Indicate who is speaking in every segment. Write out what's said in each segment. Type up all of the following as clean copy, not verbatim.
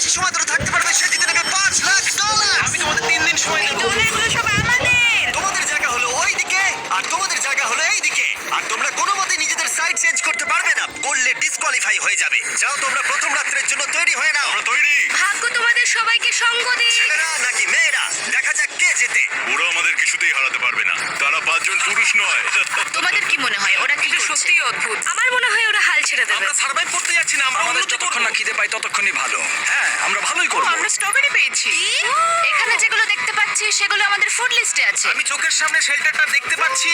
Speaker 1: বেশি সময় ধরে থাকতে পারবে সে জিতে নেবে $5,00,000।
Speaker 2: আমি তোমাদের 3 দিন সময়
Speaker 3: এই
Speaker 2: দেবো।
Speaker 3: ডলারগুলো সব আমাদের।
Speaker 1: তোমাদের জায়গা হলো ওইদিকে আর তোমাদের জায়গা হলো এইদিকে, আর তোমরা কোনো মতে নিজেদের সাইড চেঞ্জ করতে পারবে না, করলে ডিসকোয়ালিফাই হয়ে যাবে। যাও তোমরা প্রথম রাত্রের জন্য তৈরি হয়ে নাও।
Speaker 2: আমরা তৈরি।
Speaker 3: ভাগ্য তোমাদের সবাইকে সঙ্গ দিক।
Speaker 1: ছেলেরা নাকি মেয়েরা, দেখা যাক কে জেতে।
Speaker 2: ওরা আমাদের কিছুতেই হারাতে পারবে না, তারা 5 জন পুরুষ নয়।
Speaker 3: তোমাদের কি মনে হয় ওরা কি করছে? সত্যিই অদ্ভুত। আমার মনে হয় ওরা হাল ছেড়ে দেবে।
Speaker 2: আমরা সার্ভাইভ করতে যাচ্ছি না, আমরা
Speaker 4: আমাদের
Speaker 2: উন্নতি করব।
Speaker 4: যতক্ষণ না খিদে পাই ততক্ষণই ভালো। হ্যাঁ, আমরা ভালোই করব।
Speaker 3: আমরা স্ট্রবেরি পেয়েছি। এখানে যেগুলো দেখতে পাচ্ছি সেগুলো আমাদের ফুড লিস্টে আছে।
Speaker 2: আমি চোখের সামনে শেল্টারটা দেখতে পাচ্ছি।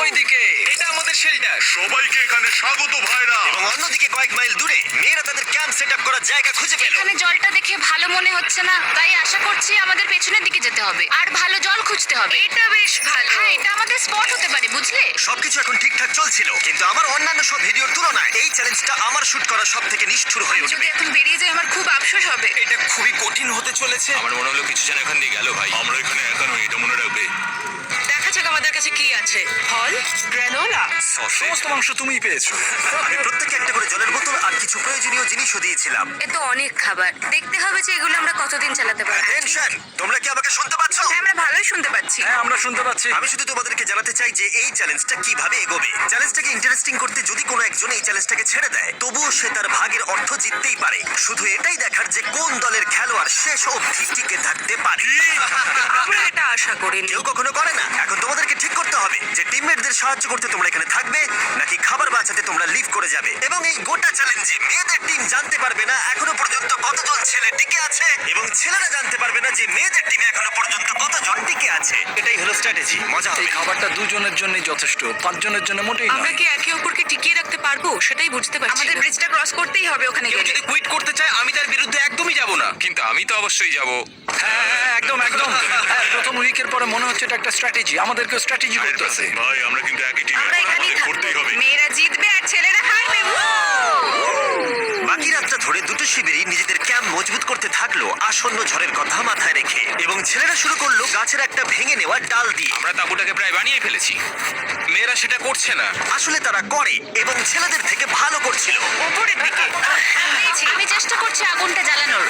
Speaker 4: ওইদিকে
Speaker 2: এটা আমাদের শেল্টার। সবাইকে এখানে স্বাগত ভাইরা।
Speaker 1: এবং অন্যদিকে কয়েক মাইল দূরে মেয়েরা তাদের ক্যাম্প সেট আপ করার জায়গা খুঁজে পেল।
Speaker 3: এখানে জলটা দেখে ভালো মনে হচ্ছে না, তাই আশা করছি আমাদের পেছনের দিকে যেতে হবে আর ভালো জল খুঁজতে হবে। এটা বেশ ভালো। হ্যাঁ, এটা আমাদের স্পট হতে পারে, বুঝলে?
Speaker 1: সবকিছু এখন ঠিকঠাক চলছিল, কিন্তু আমার অন্যান্য সব ভিডিওর তুলনায় এই চ্যালেঞ্জটা আমার শুট করা সব থেকে নিষ্ঠুর হয়ে
Speaker 3: যদি
Speaker 1: উঠবে।
Speaker 3: এখন বেরিয়ে যায় আমার খুব আফসোস হবে।
Speaker 2: এটা খুবই কঠিন হতে চলেছে। আমার মনে হলো কিছু যেন এখান দিয়ে গেল ভাই। আমরা এখানে একা নই, এটা মনে রাখবে।
Speaker 3: দেখা যাক আমাদের কাছে কি আছে। ফল, গ্রানোলা।
Speaker 4: সমস্ত মাংস তুমিই পেয়েছো।
Speaker 1: আমি প্রত্যেককে একটা করে জলের বোতল আর কিছু প্রয়োজনীয় জিনিসও দিয়েছিলাম।
Speaker 3: এ তো অনেক খাবার। দেখতে হবে যে এগুলো আমরা কতদিন চালাতে পারবো।
Speaker 1: টেনশন, তোমরা কি আমাকে শুনতে পাচ্ছ?
Speaker 3: হ্যাঁ, আমরা ভালোই শুনতে পাচ্ছি।
Speaker 4: হ্যাঁ, আমরা শুনতে পাচ্ছি।
Speaker 1: আমি শুধু তোমাদেরকে জানাতে চাই যে এই চ্যালেঞ্জটা কিভাবে এগোবে। চ্যালেঞ্জটাকে ইন্টারেস্টিং করতে যদি কোনো একজন এই চ্যালেঞ্জটাকে ছেড়ে দেয়, তবুও সে তার ভাগের অর্থ জিততেই পারে। শুধু এটাই দেখার যে কোন দলের খেলোয়াড় শেষ অবধি টিকে থাকতে পারে।
Speaker 3: আমরা এটা আশা করিনি।
Speaker 1: কেউ কখনো করে না। এখন তোমাদেরকে ঠিক করতে হবে যে টিমমেটদের সাহায্য করতে তোমরা এখানে থাকবে নাকি খাবার বাঁচাতে তোমরা লিভ করে যাবে। এবং এই গোটা চ্যালেঞ্জে মেয়েদের টিম জানতে পারবে না এখনো পর্যন্ত কতজন ছেলে টিকে আছে, এবং ছেলেরা জানতে পারবে না যে মেয়েদের টিমে এখনো পর্যন্ত কতজন টিকে আছে। এটাই হলো স্ট্র্যাটেজি। মজা
Speaker 4: এই
Speaker 1: হবে।
Speaker 4: খাবারটা 2 জনের জন্যই যথেষ্ট, 5 জনের জন্য মোটেই
Speaker 3: আমরা
Speaker 4: নয়।
Speaker 3: কি একে অপরকে টিকিয়ে রাখতে পারবো সেটাই বুঝতে পারছি। আমাদের ব্রিজটা ক্রস করতেই হবে ওখানে
Speaker 2: কেউ
Speaker 3: গেলে।
Speaker 2: যদি কুইট করতে চায় আমি তার বিরুদ্ধে একদমই যাব না। কিন্তু আমি তো অবশ্যই যাব।
Speaker 4: হ্যাঁ, হ্যাঁ, একদম একদম। হ্যাঁ, প্রথম উইকের পরে মনে হচ্ছে এটা একটা স্ট্র্যাটেজি। আমাদেরকেও স্ট্র্যাটেজি করতে হবে।
Speaker 2: ভাই আমরা কিন্তু একই টিম,
Speaker 3: আমরা এখানেই থাকবো। মেয়েরা জিতবে আর ছেলেরা হারবে।
Speaker 1: বাকি রাতটা ধরে দুটো শিবিরই নিজেদের ক্যাম্প মজবুত করতে থাকলো আসন্ন ঝড়ের কথা মাথায় রেখে, এবং ছেলেরা শুরু করলো গাছের একটা ভেঙে নেওয়া ডাল দিয়ে।
Speaker 2: আমরা তাঁবুটাকে প্রায় বানিয়ে ফেলেছি, মেয়েরা সেটা করছে না।
Speaker 1: আসলে তারা করে, এবং ছেলেদের থেকে ভালো করছিল।
Speaker 3: উপরের দিকে আমি চেষ্টা করছি আগুনটা জ্বালানোর।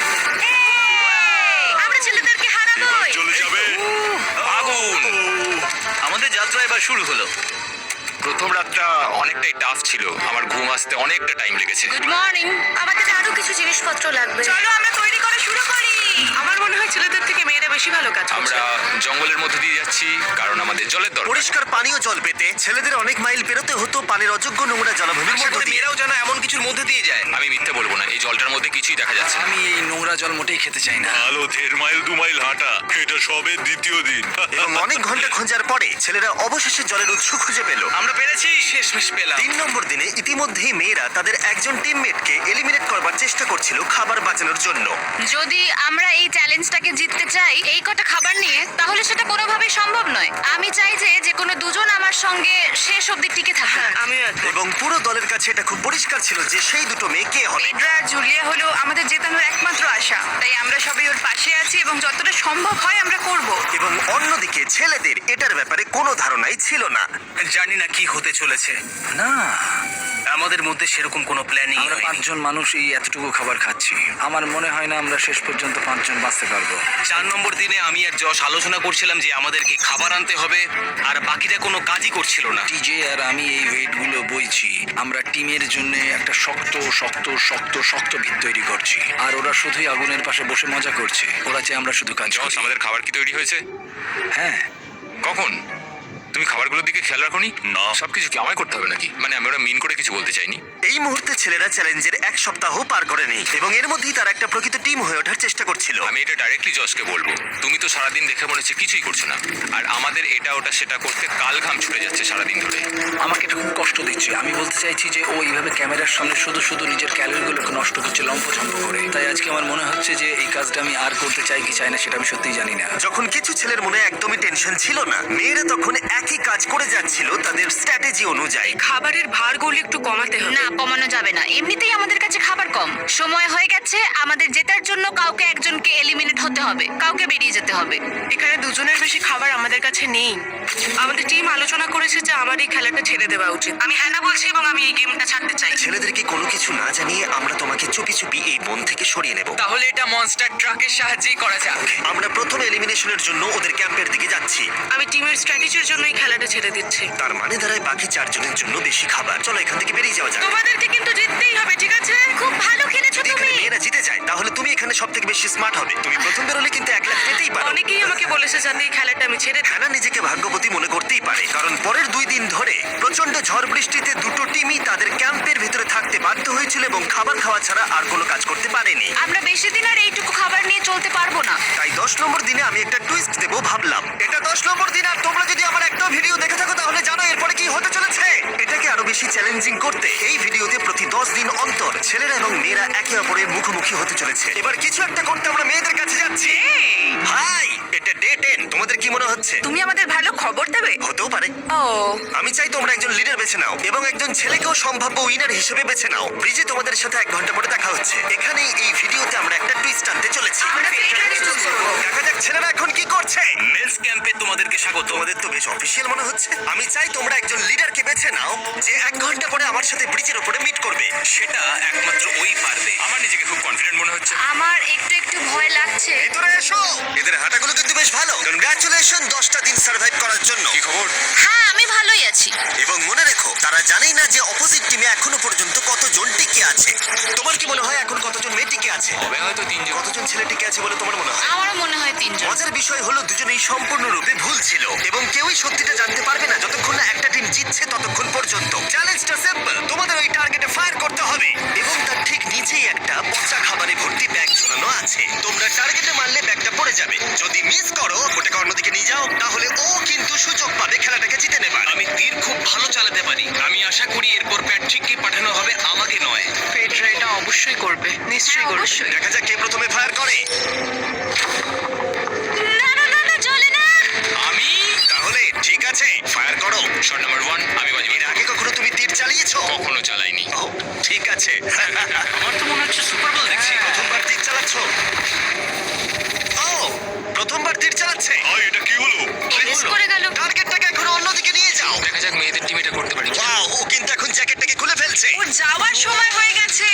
Speaker 3: আমরা ছেলেদেরকে হারাবোই।
Speaker 2: চলে যাবে আগুন। আমাদের যাত্রা এবার শুরু হলো। প্রথম রাতটা অনেকটাই টাফ ছিল, আমার ঘুম আসতে অনেকটা টাইম লেগেছে।
Speaker 3: Good morning. আমাদের আরো কিছু জিনিসপত্র লাগবে। চলো আমরা তৈরি করা শুরু করি। আমার মনে হয় ছেলেদের থেকে মেয়েরা বেশি ভালো কাজ করছে।
Speaker 2: আমরা জঙ্গলের মধ্যে দিয়ে যাচ্ছি কারণ আমাদের জলের দরকার।
Speaker 1: পরিষ্কার পানীয় জল পেতে ছেলেদের অনেক মাইল পেরোতে হতো পানির অযোগ্য নোংরা জলাভূমির
Speaker 2: আশা
Speaker 1: মধ্য
Speaker 2: করি
Speaker 1: দিয়ে।
Speaker 2: মেয়েরাও যেন এমন কিছুর মধ্যে দিয়ে যায়। আমি মিথ্যে বলবো না, এই জলটার মধ্যে কিছুই দেখা যাচ্ছে না।
Speaker 4: আমি এই নোংরা জল মোটেই খেতে চাই না।
Speaker 2: আলো 1.5 মাইল 2 মাইল হাঁটা, এটা সবে দ্বিতীয় দিন।
Speaker 1: এবং অনেক ঘন্টা খোঁজার পরে ছেলেরা অবশেষে জলের উৎস খুঁজে পেল।
Speaker 2: আমরা পেরেছি, শেষমেশ পেলাম।
Speaker 1: 3 নম্বর দিনে ইতিমধ্যেই মেয়েরা তাদের একজন টিমমেটকে এলিমিনেট করবার চেষ্টা করছিল খাবার বাঁচানোর জন্য।
Speaker 3: যদি আমরা এই চ্যালেঞ্জটাকে জিততে চাই এই কটা খাবার নিয়ে, তাহলে সেটা কোনোভাবেই সম্ভব নয়। আমি চাই যে কোনো দুজন আমার সঙ্গে শেষ অবধি টিকে থাকে। আমিও।
Speaker 1: এবং পুরো দলের কাছে এটা খুব পরিষ্কার ছিল যে সেই দুটো মেয়ে কে হবে।
Speaker 3: পেড্রা আর জুলিয়া হলো আমাদের জেতানোর একমাত্র আশা, তাই আমরা সবাই ওর পাশে আছি এবং যতটা সম্ভব হয় আমরা করব।
Speaker 1: এবং অন্যদিকে ছেলেদের এটার ব্যাপারে কোনো ধারণাই ছিল না।
Speaker 2: জানি না কি হতে চলেছে।
Speaker 4: না,
Speaker 2: আমাদের মধ্যে সেরকম কোনো প্ল্যানিং
Speaker 4: আমরা 5 জন মানুষ এই এতটুকু খাবার খাচ্ছি। আমার মনে হয় না আমরা শেষ পর্যন্ত 5 জন বাঁচতে পারবো।
Speaker 2: 4 নম্বর দিনে আমি আর যশ আলোচনা করছিলাম যে আমাদেরকে খাবার আনতে হবে, আর বাকিরা কোনো কাজই করছিল না।
Speaker 4: টিজে আর আমি এই ওয়েটগুলো বইছি। আমরা টিমের জন্য একটা শক্ত শক্ত শক্ত শক্ত ভিত তৈরি করছি, আর ওরা শুধুই আগুনের পাশে বসে মজা করছে। ওরা চাই আমরা শুধু কাজ
Speaker 2: যশ,
Speaker 4: করি।
Speaker 2: আমাদের খাবার কি তৈরি হয়েছে?
Speaker 4: হ্যাঁ,
Speaker 2: কখন? তুমি খাবারগুলোর দিকে খেয়াল রাখোনি? না, সবকিছু কি আমায় করতে হবে নাকি? মানে আমি ওরা মিন করে কিছু বলতে চাইনি।
Speaker 1: এই মুহূর্তে ছেলেরা চ্যালেঞ্জের 1 সপ্তাহ পার করেনি, এবং এর মধ্যেই তারা একটা প্রকৃত টিম হয়ে ওঠার চেষ্টা করছিল।
Speaker 2: আমি এটা ডাইরেক্টলি যশকে বলবো। তুমি তো সারাদিন দেখে মনে হচ্ছে কিছুই করছো না, আর আমাদের এটা ওটা সেটা করতে কাল ঘাম ছুটে যাচ্ছে সারাদিন ধরে।
Speaker 4: আমাকে এটা খুব কষ্ট দিচ্ছে। আমি বলতে চাইছি যে ও এইভাবে ক্যামেরার সামনে শুধু শুধু নিজের ক্যালোরিগুলোকে নষ্ট করছে লম্পঝম্প করে। তাই আজকে আমার মনে হচ্ছে যে এই কাজটা আমি আর করতে চাই কি চাই না সেটা আমি সত্যিই জানি না।
Speaker 1: যখন কিছু ছেলের মনে একদমই টেনশন ছিল না, মেয়েরা তখন একই কাজ করে যাচ্ছিল তাদের স্ট্র্যাটেজি অনুযায়ী।
Speaker 3: খাবারের ভারগুলো একটু কমাতে হবে। না, কমানো যাবে না। এমনিতেই আমাদের কাছে খাবার কম। সময় হয়ে গেছে আমাদের জেতার জন্য কাউকে একজনকে এলিমিনেট হতে হবে, কাউকে বেরিয়ে যেতে হবে। এখানে দুজনের বেশি খাবার আমাদের কাছে নেই। আমাদের টিম আলোচনা করেছে যে আমার এই খেলাটা ছেড়ে দেওয়া উচিত। আমি হ্যাঁ বলছি এবং আমি এই গেমটা ছাড়তে চাই।
Speaker 1: ছেলেদেরকে কোনো কিছু না জানিয়ে আমরা তোমাকে চুপি চুপি এই বন থেকে সরিয়ে নেব।
Speaker 2: তাহলে এটা মনস্টার ট্রাকের সাহায্যেই করা যাক।
Speaker 1: আমরা প্রথম এলিমিনেশনের জন্য ওদের ক্যাম্পের দিকে যাচ্ছি।
Speaker 3: আমি টিমের স্ট্র্যাটেজির জন্য এই খেলাটা ছেড়ে দিচ্ছি।
Speaker 1: তার মানে দাঁড়ায় বাকি 4 জনের জন্য বেশি খাবার। চলো এখান থেকে বেরিয়ে যাওয়া যাক।
Speaker 3: তোমাদেরকে কিন্তু জিততেই হবে, ঠিক আছে? খুব ভালো খেলেছো
Speaker 1: যদি এখানে মেয়েরা জিতে যায় তাহলে তুমি এখানে সব থেকে বেশি স্মার্ট হবে। তুমি প্রথম বেরোলে কিন্তু 1 লাখ পেতেই পারো।
Speaker 3: অনেকেই আমাকে বলেছে যাতে এই খেলাটা আমি ছেড়ে দিই।
Speaker 1: হ্যানা নিজেকে ভাগ্যবতী মনে করতেই পারে, কারণ পরের 2 দিন ধরে প্রচন্ড ঝড় বৃষ্টিতে দুটো টিমই তাদের ক্যাম্পের ভিতরে থাকতে বাধ্য হয়েছিল এবং খাবার খাওয়া ছাড়া আর কোনো কাজ করতে পারেনি।
Speaker 3: আমরা বেশি দিন আর এইটুকু খাবার নিয়ে চলতে পারবো না।
Speaker 1: তাই 10 নম্বর দিনে আমি একটা টুইস্ট দেবো ভাবলাম। এটা 10 নম্বর দিন, আর তোমরা যদি আমার একটা ভিডিও দেখে থাকো তাহলে জানো এরপরে কি হতে চলেছে। এটাকে আরো বেশি চ্যালেঞ্জিং করতে এই ভিডিওতে প্রতি 10 দিন অন্তর ছেলেরা এবং মেয়েরা একে অপরের মুখোমুখি হতে চলেছে। এবার কিছু একটা করতে আমরা মেয়েদের কাছে যাচ্ছি। হাই, এটা ডে 10। তোমাদের কি মনে হচ্ছে?
Speaker 3: তুমি আমাদের ভালো খবর দেবে।
Speaker 1: হতেও পারে।
Speaker 3: ও,
Speaker 1: আমি চাই তোমরা একজন লিডার বেছে নাও এবং একজন ছেলেকেও সম্ভাব্য উইনার হিসেবে বেছে নাও। ব্রিজে তোমাদের সাথে 1 ঘন্টা পরে দেখা হচ্ছে। এখানে এই ভিডিওতে আমরা একটা টুইস্ট আনতে চলেছি।
Speaker 3: আমরা ফেডারেল চুজ করবো।
Speaker 1: দেখা যাক ছেলেরা এখন কি করছে।
Speaker 2: মেন্স ক্যাম্পে তোমাদেরকে স্বাগত।
Speaker 1: তোমাদের তো বেশ অফিসিয়াল মনে হচ্ছে। আমি চাই তোমরা একজন লিডারকে বেছে নাও যে 1 ঘন্টা পরে আমার সাথে ব্রিজের উপরে মিট করবে।
Speaker 2: সেটা একমাত্র ওই পারবে। আমার নিজেকে খুব কনফিডেন্ট মনে হচ্ছে।
Speaker 3: আমার একটু একটু ভয় লাগছে।
Speaker 1: ভিতরে এসো। এদের হাঁটাগুলো কিন্তু বেশ ভালো। কনগ্রাচুলেশন 10টা দিন সার্ভাইভ করার জন্য।
Speaker 2: কি খবর?
Speaker 3: হ্যাঁ, আমি ভালোই আছি।
Speaker 1: এবং মনে রেখো তারা জানেই না যে অপোজিট টিমে এখনো পর্যন্ত কতজন টিকে আছে। তোমার কি মনে হয় এখন কতজন মেয়ে টিকে আছে?
Speaker 2: হবে হয়তো 3 জন।
Speaker 1: কতজন ছেলে টিকে আছে বলে তোমার মনে হয়?
Speaker 3: আমারও মনে হয় 3 জন।
Speaker 1: মজার বিষয় হলো দুজনেই সম্পূর্ণরূপে ভুল ছিল এবং কেউই সত্যিটা জানতে পারবে না যতক্ষণ না একটা টিম জিতছে ততক্ষণ পর্যন্ত। চ্যালেঞ্জটা সিম্পল, তোমাদের ওই টার্গেটে ফায়ার করতে হবে এবং তার ঠিক নিচেই একটা পচা খাবারে ভর্তি ব্যাগ ঝোলানো আছে। তোমরা টার্গেটে মারলে ব্যাগটা পড়ে যাবে। যদি মিস করো ওটাকে অন্যদিকে নিয়ে যাও, তাহলে ও কিন্তু সুযোগ পাবে খেলাটাকে জিতে নেবার।
Speaker 2: আমি তীর খুব ভালো চালাতে পারি। আমি আশা করি এরপর প্যাট্রিককে পাঠানো হবে, আমাকে নয়।
Speaker 3: ফেডরা এটা অবশ্যই করবে, নিশ্চয়ই করবে। অবশ্যই।
Speaker 1: দেখা যাক কে প্রথমে ফায়ার করে।
Speaker 3: না না না না, চলে না।
Speaker 1: আমি তাহলে ঠিক আছে, ফায়ার করো।
Speaker 2: শট নাম্বার 1 আমি বাজি
Speaker 1: এর আগে কখনো তুমি তীর চালিয়েছো?
Speaker 2: কখনো চালাইনি।
Speaker 1: ও, ঠিক আছে।
Speaker 2: আমার তো মনে হচ্ছে সুপার বল দেখছি।
Speaker 1: প্রথমবার তীর চালাচ্ছ? ও, প্রথমবার তীর চালাচ্ছে।
Speaker 2: এটা কি হলো?
Speaker 3: মিস করে গেল।
Speaker 1: টার্গেটটাকে এখন অন্যদিকে নিয়ে যাও।
Speaker 2: দেখা যাক মেয়েদের টিম এটা করতে পারি।
Speaker 1: ওয়াও, ও কিন্তু এখন জ্যাকেটটাকে খুলে ফেলছে।
Speaker 3: ওর যাওয়ার সময় হয়ে গেছে।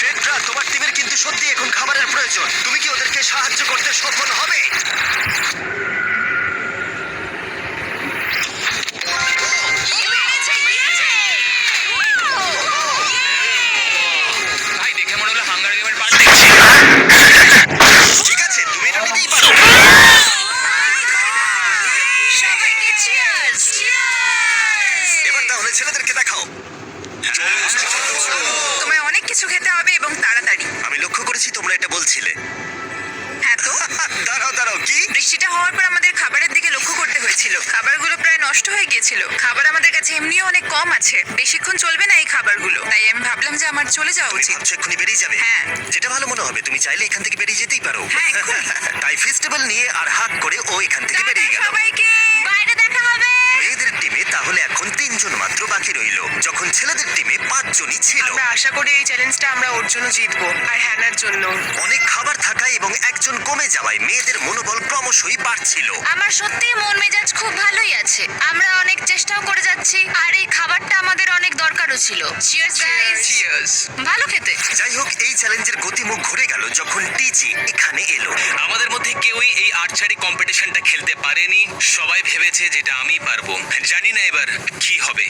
Speaker 1: ফেডরা, তোমার টিমের কিন্তু সত্যি এখন খাবারের প্রয়োজন। তুমি কি ওদেরকে সাহায্য করতে সফল হবে?
Speaker 3: পেরেছে, পেরেছে।
Speaker 2: ভাই দেখে মনে হলো হাঙ্গার গেমের পার্ট দেখছি।
Speaker 1: ঠিক আছে, তুমি এটা নিতেই পারো।
Speaker 3: সবাইকে চিয়ার্স।
Speaker 1: এবার তাহলে ছেলেদেরকে দেখাও।
Speaker 3: তোমায় অনেক কিছু খেতে হবে এবং তাড়াতাড়ি।
Speaker 1: আমি লক্ষ্য করেছি তোমরা এটা বলছিলে।
Speaker 3: হ্যাঁ তো,
Speaker 1: দাঁড়াও দাঁড়াও, কি?
Speaker 3: বৃষ্টিটা হওয়ার পর আমাদের খাবারের দিকে লক্ষ্য করতে হয়েছিল। খাবারগুলো প্রায় নষ্ট হয়ে গিয়েছিল। খাবার আমাদের কাছে এমনিও অনেক কম আছে, বেশিক্ষণ চলবে না এই খাবারগুলো। তাই আমি ভাবলাম যে আমার চলে যাওয়া
Speaker 1: তুমি
Speaker 3: উচিত।
Speaker 1: ভাবছো এক্ষুনি বেরিয়ে যাবে?
Speaker 3: হ্যাঁ।
Speaker 1: যেটা ভালো মনে হবে। তুমি চাইলে এখান থেকে বেরিয়ে যেতেই পারো।
Speaker 3: হ্যাঁ, এক্ষুনি।
Speaker 1: তাই ফেস্টিভ্যাল নিয়ে আর হাক করে ও এখান থেকে বেরিয়ে গেল।
Speaker 3: সবাইকে বাইরে দেখা হবে।
Speaker 1: মেয়েদের টিমে তাহলে এখন 3 জন মাত্র বাকি রইল, যখন ছেলেদের টিমে 5 জনই ছিল।
Speaker 3: আমরা আশা করি এই চ্যালেঞ্জটা আমরা ওর জন্য জিতবো, আর হ্যানার জন্য।
Speaker 1: অনেক খাবার থাকায় এবং একজন কমে যাওয়ায় মেয়েদের মনোবল ক্রমশই বাড়ছিল।
Speaker 3: আমার সত্যিই মন মেজাজ খুব ভালোই আছে। আমরা অনেক চেষ্টাও করে যাচ্ছি, আর এই খাবারটা আমাদের অনেক দরকারও ছিল। Cheers guys.
Speaker 2: চিয়ার্স।
Speaker 3: ভালো খেতে।
Speaker 1: যাই হোক, এই চ্যালেঞ্জের গতিমুখ ঘুরে গেল যখন টিজি এখানে এলো।
Speaker 2: আমাদের মধ্যে কেউই এই আর্চারি কম্পিটিশনটা খেলতে পারেনি। সবাই ভেবেছে যেটা আমি পারবো। জানি না এবার কি হবে।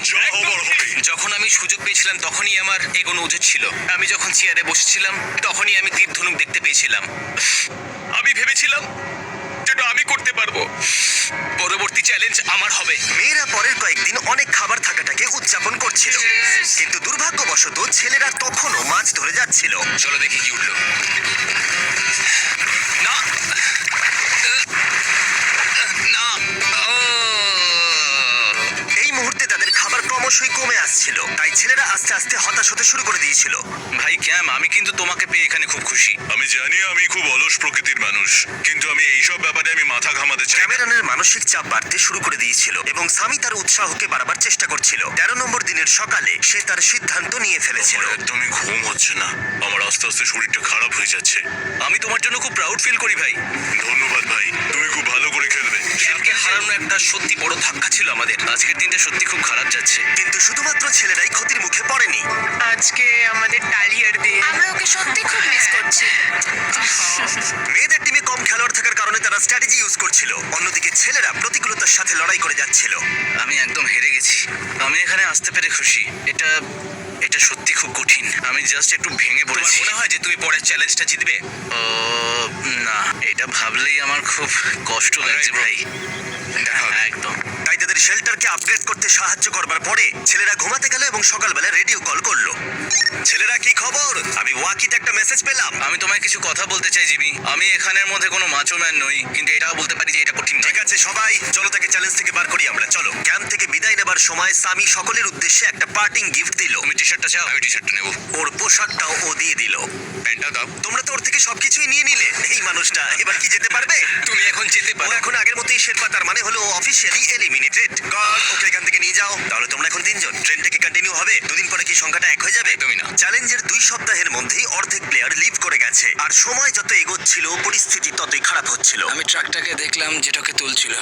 Speaker 2: যখন আমি সুযোগ পেয়েছিলাম তখনই আমার এগোনো উচিত ছিল। আমি যখন চেয়ারে বসেছিলাম তখনই আমি তীর ধনুক দেখতে পেয়েছিলাম। আমি ভেবেছিলাম যেটা আমি করতে পারবো। পরবর্তী চ্যালেঞ্জ আমার হবে।
Speaker 1: মেয়েরা পরের কয়েকদিন অনেক খাবার থাকাটাকে উদযাপন করছিল, কিন্তু দুর্ভাগ্যবশত ছেলেরা তখনও মাছ ধরে যাচ্ছিল।
Speaker 2: চলো দেখি কি উঠলো। না না ও
Speaker 1: এই মুহূর্তে তাদের খাবার ক্রমশই কমে আসছিল, তাই ছেলেরা আস্তে আস্তে হতাশ হতে শুরু করে দিয়েছিল।
Speaker 2: ভাই ক্যাম, আমি কিন্তু তোমাকে পেয়ে এখানে খুব খুশি।
Speaker 5: আমি জানি আমি খুব অলস প্রকৃতির মানুষ, কিন্তু আমি এইসব ব্যাপারে আমি মাথা ঘামাতে চাই না।
Speaker 1: ক্যামেরনের মানসিক চাপ বাড়তে শুরু করে দিয়েছিল এবং সামি তার উৎসাহকে বাড়াবার চেষ্টা করছিল। 13 নম্বর দিনের সকালে সে তার সিদ্ধান্ত নিয়ে ফেলেছিল।
Speaker 5: আমার একদমই ঘুম হচ্ছে না, আমার আস্তে আস্তে শরীরটা খারাপ হয়ে যাচ্ছে।
Speaker 2: আমি তোমার জন্য খুব প্রাউড ফিল করি ভাই।
Speaker 5: ধন্যবাদ ভাই, তুমি খুব ভালো করে খেলবে।
Speaker 2: ক্যামকে হারানো একটা সত্যি বড় ধাক্কা ছিল আমাদের। আজকের দিনটা সত্যি খুব খারাপ যাচ্ছে।
Speaker 1: কিন্তু শুধুমাত্র ছেলেরাই ক্ষতির মুখে পড়েনি।
Speaker 6: আজকে আমাদের টালিয়ার দিন।
Speaker 3: আমরা ওকে সত্যি খুব মিস করছি।
Speaker 1: মেয়েদের টিমে কম খেলোয়াড় থাকার কারণে তারা স্ট্র্যাটেজি ইউজ করছিল, অন্যদিকে ছেলেরা প্রতিকূলতার সাথে লড়াই করে যাচ্ছিল।
Speaker 2: আমি একদম হেরে গেছি। আমি এখানে আসতে পেরে খুশি। এটা সত্যি খুব কঠিন। আমি জাস্ট একটু ভেঙে পড়েছি। মনে হয় যে তুমি পরের চ্যালেঞ্জটা জিতবে? না, এটা ভাবলেই আমার খুব কষ্ট লাগছে ভাই। হ্যাঁ, একদম।
Speaker 1: তাই তাদের শেল্টারকে আপগ্রেড করতে সাহায্য করবার পরে ছেলেরা ঘুমাতে গেল এবং সকালবেলা রেডিও কল করলো। ছেলেরা, কি খবর? আমি ওয়াকিতে একটা মেসেজ পেলাম।
Speaker 2: আমি তোমায় কিছু কথা বলতে চাই জিমি। আমি এখানের মধ্যে কোনো মাচো ম্যান নই, কিন্তু এটাও বলতে পারি যে এটা কঠিন নয়।
Speaker 1: ঠিক আছে সবাই, চলো তাকে চ্যালেঞ্জ থেকে বার করি আমরা। চলো। ক্যাম্প থেকে বিদায় নেবার সময় সামি সকলের উদ্দেশ্যে একটা পার্টিং গিফট দিল।
Speaker 2: তুমি টি শার্টটা চাও? আমি টি শার্টটা নেবো।
Speaker 1: ওর পোশাকটাও ও দিয়ে দিল।
Speaker 2: প্যান্টটা দাও।
Speaker 1: তোমরা তো ওর থেকে সবকিছুই নিয়ে নিলে। এই মানুষটা এবার কি যেতে পারবে?
Speaker 2: তুমি এখন যেতে
Speaker 1: ও
Speaker 2: পারো।
Speaker 1: এখন আগের মতোই শেরপা, তার মানে হলো অফিসিয়ালি এলিমিনেটেড। গড, ওকে এখান থেকে নিয়ে যাও। তাহলে তোমরা এখন 3 জন। ট্রেনটা কি কন্টিনিউ হবে? দুদিন পরে কি সংখ্যাটা 1 হয়ে যাবে?
Speaker 2: একদমই না।
Speaker 1: চ্যালেঞ্জের 2 সপ্তাহের মধ্যেই অর্ধেক প্লেয়ার লিভ করে গেছে, আর সময় যত এগোচ্ছিল পরিস্থিতি ততই খারাপ হচ্ছিল।
Speaker 4: আমি ট্রাকটাকে দেখলাম যেটাকে তুলছিল।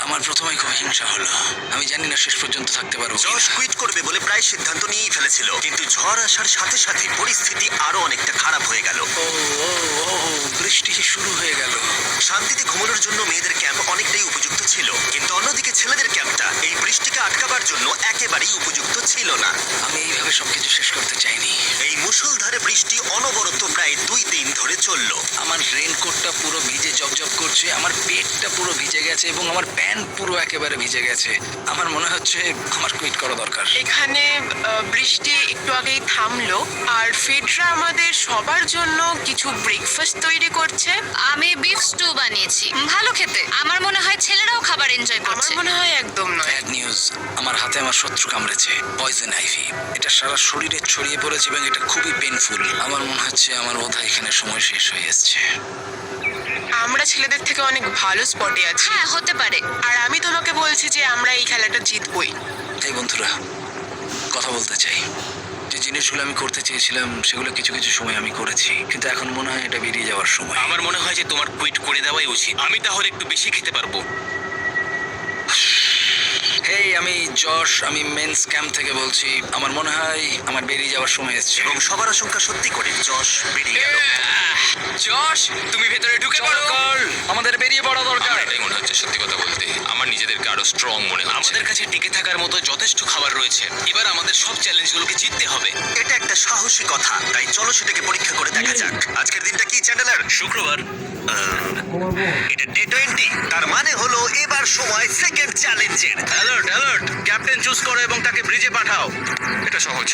Speaker 4: আমার প্রথমেই খুব হিংসা হলো। আমি জানি না শেষ পর্যন্ত থাকতে পারবো কিনা।
Speaker 1: জশ কুইট করবে বলে প্রায় সিদ্ধান্ত নিয়েই ফেলেছিল, কিন্তু ঝড় আসার সাথে সাথে পরিস্থিতি আরো অনেকটা খারাপ হয়ে গেল।
Speaker 4: ও ও ও বৃষ্টি শুরু হয়ে গেল।
Speaker 1: শান্তিতে ঘুমানোর জন্য মেয়েদের ক্যাম্প অনেকটাই উপযুক্ত ছিল, কিন্তু অন্যদিকে ছেলেদের ক্যাম্পটা এই বৃষ্টিকে আটকাবার জন্য একেবারেই উপযুক্ত ছিল না।
Speaker 4: আমি এইভাবে সবকিছু শেষ করতে চাইনি।
Speaker 1: এই মুষলধারে বৃষ্টি অনবরত প্রায় 2 দিন ধরে চলল।
Speaker 4: আমার রেইনকোটটা পুরো ভিজে জবজব করছে, আমার পেটটা পুরো ভিজে গেছে এবং আমার প্যান্ট পুরো একেবারে ভিজে গেছে। আমার মনে হচ্ছে আমার কুইট করা দরকার।
Speaker 6: এখানে বৃষ্টি একটু আগেই থামলো, আর ফিডরা আমাদের সবার জন্য কিছু ব্রেকফাস্ট তৈরি করছে।
Speaker 3: আমি বিফ স্টু বানিয়েছি, ভালো খেতে। আমার মনে হয় ছেলেরাও খাবার এনজয়
Speaker 6: আমার
Speaker 3: করছে।
Speaker 6: মনে হয় একদম নয়।
Speaker 4: ব্যাড নিউজ, আমার হাতে আমার শত্রু কামড়েছে, পয়জন আইভি। এটা সারা শরীরে ছড়িয়ে পড়েছে এবং এটা খুবই পেইনফুল। আমার মনে হচ্ছে আমার বোধহয় এখানে সময় শেষ হয়ে এসেছে।
Speaker 6: আমরা ছেলেদের থেকে অনেক ভালো স্পটে আছি,
Speaker 3: হ্যাঁ, হতে পারে।
Speaker 6: আর আমি তোমাকে বলছি যে আমরা এই খেলাটা জিতবই।
Speaker 4: এই বন্ধুরা, কথা বলতে চাই। যে জিনিসগুলো আমি করতে চেয়েছিলাম সেগুলো কিছু কিছু সময় আমি করেছি, কিন্তু এখন মনে হয় এটা বেরিয়ে যাওয়ার সময়।
Speaker 2: আমার মনে হয় যে তোমার কুইট করে দেওয়াই উচিত। আমি তাহলে একটু বেশি খেতে পারবো।
Speaker 4: হেই, আমি যশ, আমি মেন্স ক্যাম্প থেকে বলছি। আমার মনে হয় আমার বেরিয়ে যাওয়ার সময় এসেছে।
Speaker 1: এবং সবার আশঙ্কা সত্যি করে যশ বেরিয়ে গেল।
Speaker 2: যশ, তুমি ভেতরে ঢুকে পড়ো।
Speaker 4: আমাদের বেরিয়ে পড়া দরকার।
Speaker 2: এটাই মনে হচ্ছে, সত্যি কথা বলতে আমার নিজেদেরকে আরো স্ট্রং মনে হচ্ছে। আমাদের কাছে টিকে থাকার মতো যথেষ্ট খাবার রয়েছে। এবার আমাদের সব চ্যালেঞ্জগুলোকে জিততে হবে।
Speaker 1: এটা একটা সাহসী কথা, তাই চলো সেটাকে পরীক্ষা করে দেখা যাক। আজকের দিনটা কি চ্যান্ডেলার?
Speaker 2: শুক্রবার।
Speaker 1: এটা ডে 20, তার মানে হলো এবার সময় সেকেন্ড চ্যালেঞ্জের।
Speaker 2: Alert, alert. ক্যাপ্টেন চুজ করো এবং তাকে ব্রিজে পাঠাও। এটা সহজ।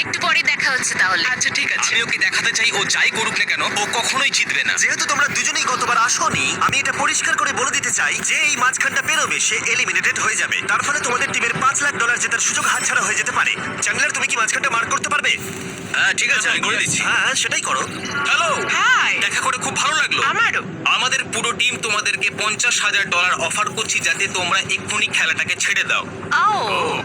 Speaker 3: একটু পরে দেখা হচ্ছে তাহলে।
Speaker 6: আচ্ছা ঠিক আছে।
Speaker 2: আমি ওকে দেখাতে চাই ও যাই করুক না কেন ও কখনোই জিতবে না।
Speaker 1: যেহেতু তোমরা দুজনেই গতবার আসোনি, আমি এটা পরিষ্কার করে বলে দিতে চাই যে এই মাঝখানটা পেরোবে সে এলিমিনেটেড হয়ে যাবে। তার ফলে তোমাদের টিমের $5 লাখ জেতার সুযোগ হাতছাড়া হয়ে যেতে পারে। চ্যান্ডলার, তুমি কি মাঝখানটা মার্ক করতে পারবে?
Speaker 2: হ্যাঁ ঠিক আছে, আমি করে দিচ্ছি।
Speaker 1: হ্যাঁ, সেটাই করো।
Speaker 2: Hello,
Speaker 6: hi.
Speaker 2: দেখা করে খুব ভালো লাগলো।
Speaker 6: আমারও।
Speaker 2: আমাদের পুরো টিম তোমাদেরকে $50,000 অফার করছি যাতে তোমরা এক্ষুনি খেলাটাকে ছেড়ে দাও।
Speaker 3: ও,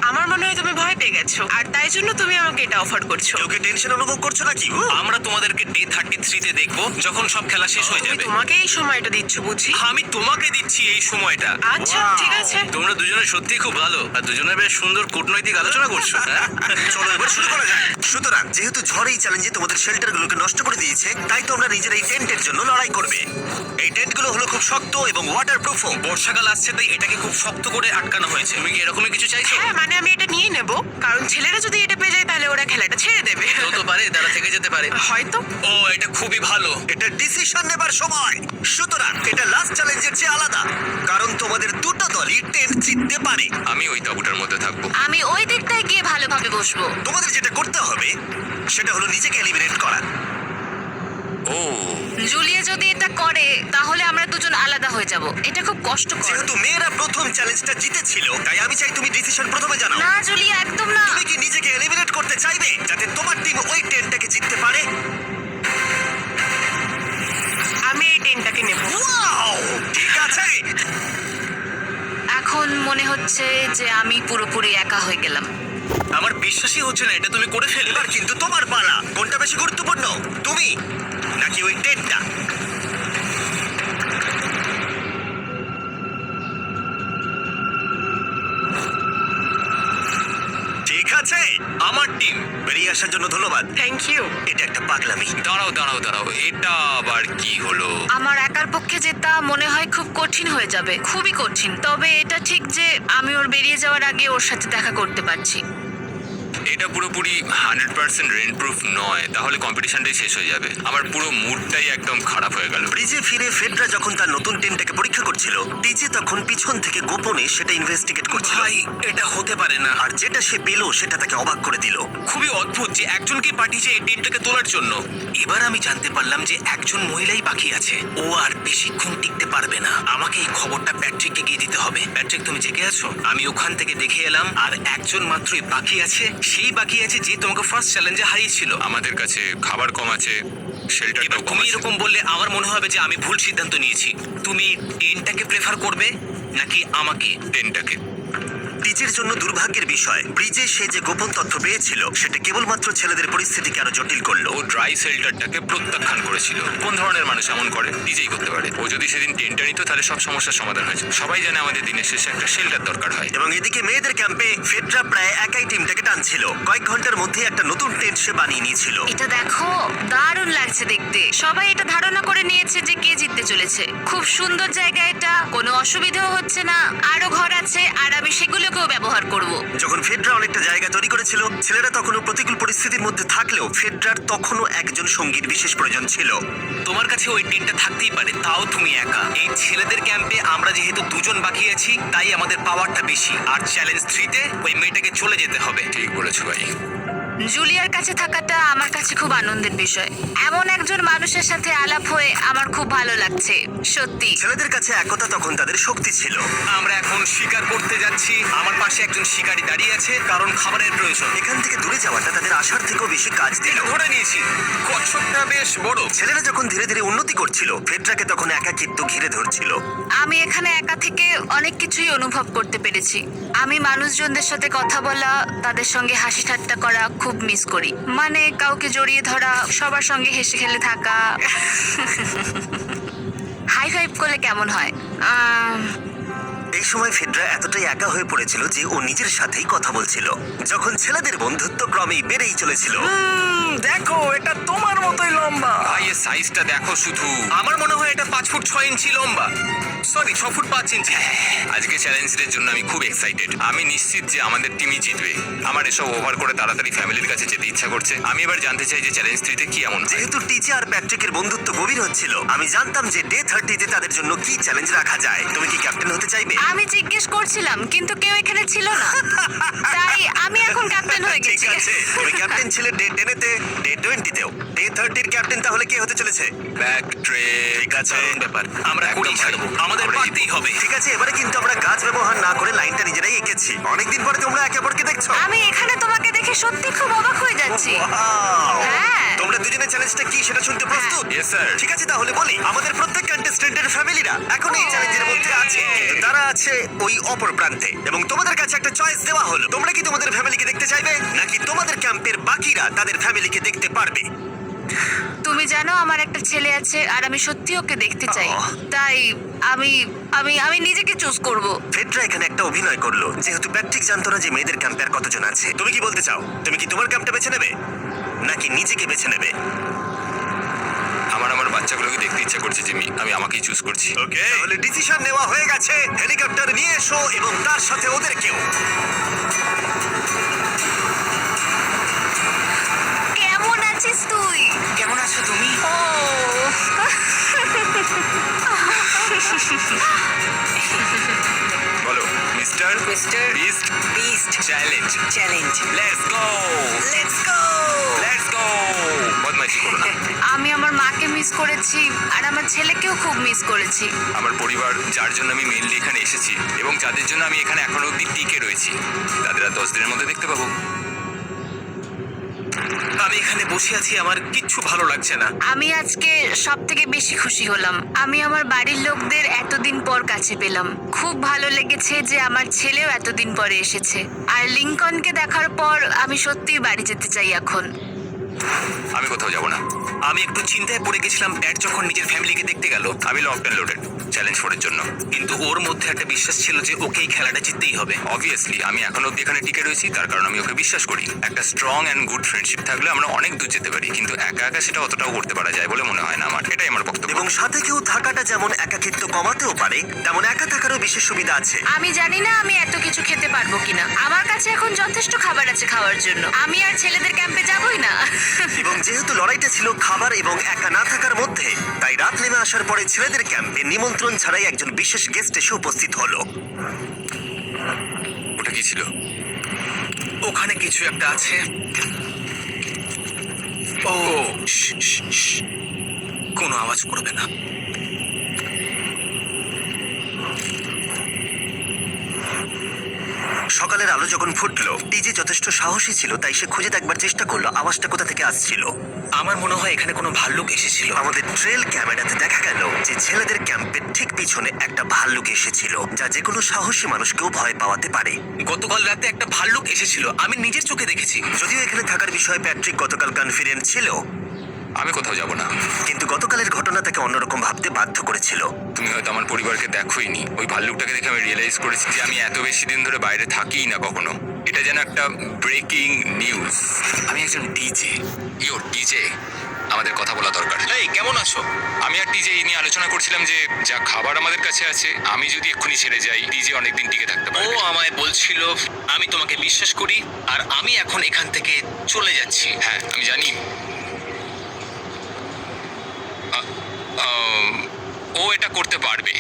Speaker 6: আমার মনে হয় তুমি ভয় পেয়ে গেছো, আর তাই জন্য তুমি আমাকে এটা অফার করছো।
Speaker 1: কেউ কি টেনশন অনুভব করছো নাকি?
Speaker 2: আমরা তোমাদেরকে ডে 33 তে দেখবো, যখন সব খেলা শেষ হয়ে
Speaker 6: তুমি
Speaker 2: যাবে।
Speaker 6: তোমাকে এই সময়টা দিচ্ছ বুঝি?
Speaker 2: আমি তোমাকে দিচ্ছি এই সময়টা।
Speaker 6: আচ্ছা
Speaker 1: Wow.
Speaker 6: ঠিক আছে।
Speaker 2: তোমরা দুজনে সত্যি খুব ভালো, আর দুজনে বেশ সুন্দর কূটনৈতিক আলোচনা করছো। হ্যাঁ?
Speaker 1: চলো এবার শুরু করা যাক। সুতরাং যেহেতু ঝড় এই চ্যালেঞ্জে তোমাদের শেল্টারগুলোকে নষ্ট করে দিয়েছে, তাই তোমরা নিজের এই টেন্টের জন্য লড়াই করবে। এই টেন্টগুলো হলো খুব শক্ত এবং ওয়াটারপ্রুফও।
Speaker 2: বর্ষাকাল আসছে তাই এটাকে খুব শক্ত করে আটকানো হয়েছে। তুমি কি এরকমই কিছু চাইছো?
Speaker 6: হ্যাঁ মানে আমি এটা নিয়ে নেব, কারণ ছেলেরা যদি এটা পেয়ে যায় তাহলে ওরা খেলাটা ছেড়ে দেবে।
Speaker 2: হতে পারে তারা থেকে যেতে পারে।
Speaker 6: হয়তো।
Speaker 2: ও, এটা খুবই ভালো।
Speaker 1: এটা ডিসিশন নেবার সময়। সুতরাং এটা লাস্ট চ্যালেঞ্জের চেয়ে আলাদা, কারণ তোমাদের দুটো দলই টেন্ট জিততে পারে।
Speaker 2: আমি ওই তাঁবুটার মধ্যে থাকবো।
Speaker 3: আমি ওই দিকটায় গিয়ে ভালোভাবে বসবো।
Speaker 1: তোমাদের যেটা করতে হবে সেটা হলো নিজেকে এলিমিনেট করা।
Speaker 2: ও,
Speaker 3: জুলিয়া যদি এটা করে তাহলে আমরা দুজন আলাদা হয়ে যাব। এটা খুব কষ্টকর।
Speaker 1: যেহেতু মেয়েরা প্রথম চ্যালেঞ্জটা জিতেছিল, তাই আমি চাই তুমি ডিসিশন প্রথমে জানাও।
Speaker 3: না জুলিয়া, একদম না।
Speaker 1: তুমি কি নিজেকে এলিমিনেট করতে চাইবে যাতে তোমার টিম ওই টেন্টটাকে জিততে পারে?
Speaker 6: আমি এই টেনটাকে নেব।
Speaker 1: Wow! ঠিক আছে।
Speaker 3: এখন মনে হচ্ছে যে আমি পুরোপুরি একা হয়ে গেলাম।
Speaker 2: আমার বিশ্বাসই হচ্ছে না এটা তুমি করে ফেললে।
Speaker 1: এবার কিন্তু তোমার পালা। কোনটা বেশি গুরুত্বপূর্ণ, তুমি নাকি ওই টেন্টটা?
Speaker 6: Thank you.
Speaker 1: এটা একটা পাগলামি।
Speaker 2: দাঁড়াও এটা আবার কি হলো?
Speaker 3: আমার একার পক্ষে জেতা মনে হয় খুব কঠিন হয়ে যাবে, খুবই কঠিন। তবে এটা ঠিক যে আমি ওর বেরিয়ে যাওয়ার আগে ওর সাথে দেখা করতে পারছি।
Speaker 2: এটা পুরোপুরি 100% রেন্ট প্রুফ নয়, তাহলে কম্পিটিশনটাই শেষ হয়ে যাবে। আমার পুরো মুডটাই একদম খারাপ হয়ে গেল।
Speaker 1: ব্রিজে ফিরে ফেডরা যখন তার নতুন টেন্টটাকে পরীক্ষা করছিল, টিজে তখন পিছন থেকে গোপনে সেটা ইনভেস্টিগেট করছিল।
Speaker 2: এটা হতে পারে না।
Speaker 1: আর যেটা সে পেল সেটা তাকে অবাক করে দিল।
Speaker 2: খুবই অদ্ভুত যে একজনকে পাঠিয়েছে এই টেন্টটাকে তোলার জন্য। এবার আমি জানতে পারলাম যে একজন মহিলাই বাকি আছে। ও আর বেশিক্ষণ টিকতে পারবে না। আমাকে এই খবরটা প্যাট্রিককে গিয়ে দিতে হবে। প্যাট্রিক, তুমি জেগে আছো? আমি ওখান থেকে দেখে এলাম আর একজন মাত্রই বাকি আছে। সেই বাকি আছে যে তোমাকে ফার্স্ট চ্যালেঞ্জে হারিয়েছিল। আমাদের কাছে খাবার কম আছে, শেল্টারটা। তুমি এরকম বললে আমার মনে হবে যে আমি ভুল সিদ্ধান্ত নিয়েছি। তুমি টেন্টটাকে প্রেফার করবে নাকি আমাকে? টেন্টটাকে।
Speaker 1: টিজের জন্য দুর্ভাগ্যের বিষয়, ব্রিজে সে যে গোপন তথ্য পেয়েছিল সেটা কেবলমাত্র ছেলেদের পরিস্থিতিকে আরো জটিল করলো।
Speaker 2: ও ড্রাই শেল্টারটাকে প্রত্যাখ্যান করেছিল। কোন ধরনের মানুষ এমন করে? নিজেই করতে পারে। ও যদি সেদিন টেন্টটা নিত তাহলে সব সমস্যার সমাধান হয়েছে। সবাই জানে আমাদের দিনের শেষে একটা শেল্টার দরকার হয়।
Speaker 1: এবং এদিকে মেয়েদের ক্যাম্পে ফেডরা প্রায় একাই টিমটাকে টানছিল। কয়েক ঘন্টার মধ্যে একটা নতুন টেন্ট সে বানিয়ে নিয়েছিল।
Speaker 3: এটা দেখো, দারুণ লাগছে দেখতে। সবাই এটা ধারণা করে নিয়েছে যে কে জিততে চলেছে। খুব সুন্দর জায়গা এটা, কোনো অসুবিধাও হচ্ছে না। আরো ঘর আছে আর আমি সেগুলোকেও ব্যবহার করব।
Speaker 1: যখন ফেডরা অনেকটা জায়গা তৈরি করেছিল, ছেলেরা তখনও প্রতিকূল পরিস্থিতির মধ্যে থাকলেও ফেডরার তখনও একজন সঙ্গীর বিশেষ প্রয়োজন ছিল।
Speaker 2: তোমার কাছে ওই টেন্টটা থাকতেই পারে, তাও তুমি একা। এই ছেলেদের ক্যাম্পে আমরা যেহেতু দুজন বাকি আছি, তাই আমাদের পাওয়ারটা বেশি। আর চ্যালেঞ্জ 3-তে ওই মেয়েটাকে চলে যেতে হবে। ঠিক বলেছো ভাই।
Speaker 3: জুলিয়ার কাছে থাকাটা আমার কাছে খুব আনন্দের বিষয়। এমন একজন মানুষের সাথে আলাপ হয়ে আমার খুব ভালো লাগছে, সত্যি।
Speaker 1: ছেলেদের কাছে একতা তখন তাদের শক্তি ছিল।
Speaker 2: আমরা এখন শিকার করতে যাচ্ছি। আমার পাশে একজন শিকারী দাঁড়িয়ে আছে, কারণ খাবারের প্রয়োজন।
Speaker 1: এখান থেকে দূরে যাওয়াটা তাদের আশার থেকেও বেশি কাজ দিল।
Speaker 2: ধরে নিয়েছি, কচ্ছপটা বেশ বড়।
Speaker 1: ছেলেরা যখন ধীরে ধীরে উন্নতি করছিল, ফেডরাকে তখন একাকিত্ব ঘিরে ধরছিল।
Speaker 3: আমি এখানে একা থেকে অনেক কিছুই অনুভব করতে পেরেছি। আমি মানুষজনদের সাথে কথা বলা, তাদের সঙ্গে হাসি ঠাট্টা করা খুব মিস করি। মানে কাউকে জড়িয়ে ধরা, সবার সঙ্গে হেসে খেলে থাকা। হাই ফাইভ করলে কেমন হয়?
Speaker 1: এই সময় ফেডরা এতটাই একা হয়ে পড়েছিল যে ও নিজের সাথেই কথা বলছিল। যখন ছেলেদের বন্ধুত্ব ক্রমেই বেড়েই চলেছিল।
Speaker 4: দেখো, এটা তোমার মতোই লম্বা।
Speaker 2: ভাই এর সাইজটা দেখো শুধু। আমার মনে হয় এটা 5 ফুট 6 ইঞ্চি লম্বা। সরি, 6 ফুট 5 ইঞ্চি। আজকে চ্যালেঞ্জের জন্য আমি খুব এক্সাইটেড। আমি নিশ্চিত যে আমাদের টিমই জিতবে। আমার এসব ওভার করে তাড়াতাড়ি ফ্যামিলির কাছে যেতে ইচ্ছা করছে। আমি এবার জানতে চাই যে চ্যালেঞ্জ 3-তে কি এমন।
Speaker 1: যেহেতু টিচে আর প্যাট্রিকের বন্ধুত্ব গভীর হচ্ছিল, আমি জানতাম যে ডে 30-তে তাদের জন্য কি চ্যালেঞ্জ রাখা যায়। তুমি কি ক্যাপ্টেন হতে চাইবে?
Speaker 3: আমি জিজ্ঞেস করছিলাম, কিন্তু কেউ এখানে ছিল না, তাই আমি এখন ক্যাপ্টেন হয়ে
Speaker 1: ঠিক
Speaker 3: গেছি।
Speaker 1: আছে, তুমি ক্যাপ্টেন ছিলে ডে 10-তে, ডে 20-তেও। ডে 30-র ক্যাপ্টেন তাহলে কে হতে চলেছে?
Speaker 2: Back trek.
Speaker 1: ঠিক আছে।
Speaker 2: ব্যাপার। আমরা
Speaker 1: একদম
Speaker 2: করেই ছাড়বো।
Speaker 1: ভাই।
Speaker 2: আমাদের
Speaker 1: আমরা
Speaker 2: পারতেই হবে।
Speaker 1: ঠিক আছে, এবারে কিন্তু আমরা গাছ ব্যবহার না করে লাইনটা নিজেরাই এঁকেছি। অনেকদিন পরে তোমরা একে অপরকে দেখছো।
Speaker 3: আমি এখানে তোমাকে দেখে সত্যি খুব অবাক হয়ে যাচ্ছি।
Speaker 1: Wow!
Speaker 3: হ্যাঁ।
Speaker 1: তোমরা দুজনের চ্যালেঞ্জটা কি সেটা শুনতে প্রস্তুত?
Speaker 2: Yes, sir.
Speaker 1: ঠিক আছে, তাহলে বলি। আমাদের প্রত্যেক কন্টেস্টেন্টের ফ্যামিলিরা এখন এই চ্যালেঞ্জের মধ্যে আছে, কিন্তু তারা আছে ওই অপর প্রান্তে। এবং তোমাদের কাছে একটা চয়েস দেওয়া হলো। তোমরা কি তোমাদের ফ্যামিলিকে দেখতে চাইবে, নাকি তোমাদের ক্যাম্পের বাকিরা তাদের ফ্যামিলিকে দেখতে পারবে?
Speaker 3: তুমি জানো আমার একটা ছেলে আছে আর আমি সত্যি ওকে দেখতে চাই।
Speaker 1: আহ।
Speaker 3: তাই আমি আমি আমি নিজেকে চুজ করব।
Speaker 1: ফেডরা এখানে একটা অভিনয় করলো, যেহেতু প্যাট্রিক জানতো না যে মেয়েদের ক্যাম্পে আর কতজন আছে। তুমি কি বলতে চাও? তুমি কি তোমার ক্যাম্পটা বেছে নেবে, নাকি নিজেকে বেছে নেবে?
Speaker 2: আমার বাচ্চাগুলোকে দেখতে ইচ্ছা করছে জিমি। আমি আমাকেই চুজ করছি।
Speaker 1: ওকে, তাহলে ডিসিশন নেওয়া হয়ে গেছে। হেলিকপ্টার নিয়ে এসো এবং তার সাথে ওদেরকেও।
Speaker 3: কেমন আছিস তুই?
Speaker 2: কেমন আছো তুমি?
Speaker 3: ও
Speaker 2: বলো mister beast challenge. Let's go বদমাইশি করো না।
Speaker 3: আমি আমার মাকে মিস করেছি আর আমার ছেলেকেও খুব মিস করেছি।
Speaker 2: আমার পরিবার, যার জন্য আমি মেইনলি এখানে এসেছি এবং যাদের জন্য আমি এখানে এখনো অব্দি টিকে রয়েছি, তাদের আর 10 দিনের মধ্যে দেখতে পাবো। আমি এখানে বসে আছি, আমার কিচ্ছু ভালো লাগছে না।
Speaker 3: আমি আজকে সব থেকে বেশি খুশি হলাম। আমি আমার বাড়ির লোকদের এতদিন পর কাছে পেলাম। খুব ভালো লেগেছে যে আমার ছেলেও এতদিন পরে এসেছে। আর লিংকনকে দেখার পর আমি সত্যিই বাড়ি যেতে চাই এখন।
Speaker 2: আমি কোথাও যাব না। আমি একটু চিন্তায় পড়ে গেছিলাম ড্যাড যখন নিজের ফ্যামিলিকে দেখতে গেল।
Speaker 7: আমি লকড অ্যান্ড লোডেড চ্যালেঞ্জ 4 এর জন্য।
Speaker 2: কিন্তু ওর মধ্যে একটা বিশ্বাস ছিল যে ওকে এই খেলাটা জিততেই হবে।
Speaker 7: অবভিয়াসলি আমি এখনো অব্দি এখানে টিকে রয়েছি, তার কারণ আমি ওকে বিশ্বাস করি। একটা স্ট্রং অ্যান্ড গুড ফ্রেন্ডশিপ থাকলে আমরা অনেক দূর যেতে পারি, কিন্তু একা একা সেটা অতটাও করতে পারা যায় বলে মনে হয় না আমার। এটাই আমার বক্তব্য।
Speaker 1: এবং সাথে কেউ থাকাটা যেমন একাকিত্ব কমাতেও পারে, তেমন একা থাকারও বিশেষ সুবিধা আছে।
Speaker 3: আমি জানি না আমি এত কিছু খেতে পারবো কিনা। আমার কাছে এখন যথেষ্ট খাবার আছে খাওয়ার জন্য। আমি আর ছেলেদের ক্যাম্পে যাবই না।
Speaker 1: এবং যেহেতু লড়াইটা ছিল খাবার এবং একা না থাকার মধ্যে, তাই রাত নেমে আসার পরে ছেলেদের ক্যাম্পে নিমন্ত্রণ ছাড়াই একজন বিশেষ গেস্ট এসে উপস্থিত হলো।
Speaker 7: ওটা কি ছিল?
Speaker 2: ওখানে কিছু একটা আছে। ও শ্, শ্, শ্। কোনো আওয়াজ করবে না।
Speaker 1: সকালের আলো যখন ফুটলো, টিজে যথেষ্ট সাহসী ছিল, তাই সে খুঁজে দেখবার চেষ্টা করলো আওয়াজটা কোথা থেকে আসছিল।
Speaker 2: আমার মনে হয় এখানে কোনো ভাল্লুক এসেছিল।
Speaker 1: আমাদের ট্রেল ক্যামেরাতে দেখা গেল যে ছেলেদের ক্যাম্পের ঠিক পিছনে একটা ভাল্লুক এসেছিল, যা যে কোনো সাহসী মানুষকেও ভয় পাওয়াতে পারে।
Speaker 2: গতকাল রাতে একটা ভাল্লুক এসেছিল, আমি নিজের চোখে দেখেছি।
Speaker 1: যদিও এখানে থাকার বিষয়ে প্যাট্রিক গতকাল কনফিডেন্ট ছিল,
Speaker 7: আমি কোথাও যাব না।
Speaker 1: কিন্তু গতকালের ঘটনা তাকে অন্যরকম ভাবতে বাধ্য করেছিল।
Speaker 7: তুমি হয়তো আমার পরিবারকে দেখোইনি। ওই ভাল্লুকটাকে দেখে আমি রিয়েলাইজ করেছি যে আমি এত বেশি দিন ধরে বাইরে থাকিই না কখনো। এটা যেন একটা ব্রেকিং নিউজ। আমি একজন ডিজে। ডিজে, আমাদের কথা বলা দরকার।
Speaker 2: এই কেমন আছো?
Speaker 7: আমি আর টিজে এই নিয়ে আলোচনা করছিলাম যে যা খাবার আমাদের কাছে আছে, আমি যদি এক্ষুনি ছেড়ে যাই টিজে অনেকদিন টিকে থাকতে
Speaker 2: ও
Speaker 7: পারবে।
Speaker 2: আমায় বলছিল আমি তোমাকে বিশ্বাস করি আর আমি এখন এখান থেকে চলে যাচ্ছি।
Speaker 7: হ্যাঁ আমি জানি। ও এটা করতে পারবে।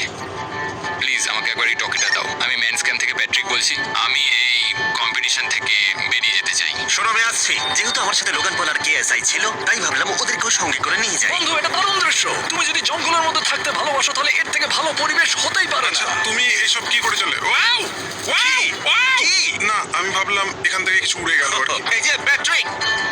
Speaker 7: প্লিজ আমাকে একবার এই টকিটা দাও। আমি মেন্স ক্যাম্প থেকে প্যাট্রিক বলছি। আমি এই কম্পিটিশন থেকে বেরিয়ে যেতে চাই।
Speaker 1: শোনো, আমি আসছি। যেহেতু আমার সাথে লোগান পল আর কেএসআই ছিল, তাই ভাবলাম ওদেরকেও সঙ্গে করে নিয়ে যাই।
Speaker 4: বন্ধু, এটা দারুণ দৃশ্য। তুমি যদি জঙ্গলের মধ্যে থাকতে ভালোবাসো তাহলে এর থেকে ভালো পরিবেশ হতেই পারে না।
Speaker 5: তুমি এসব কি করে চলে? Wow wow wow!
Speaker 1: কি?
Speaker 5: না, আমি ভাবলাম এখান থেকে কিছু উড়ে গেল আর কি।
Speaker 1: এই যে প্যাট্রিক,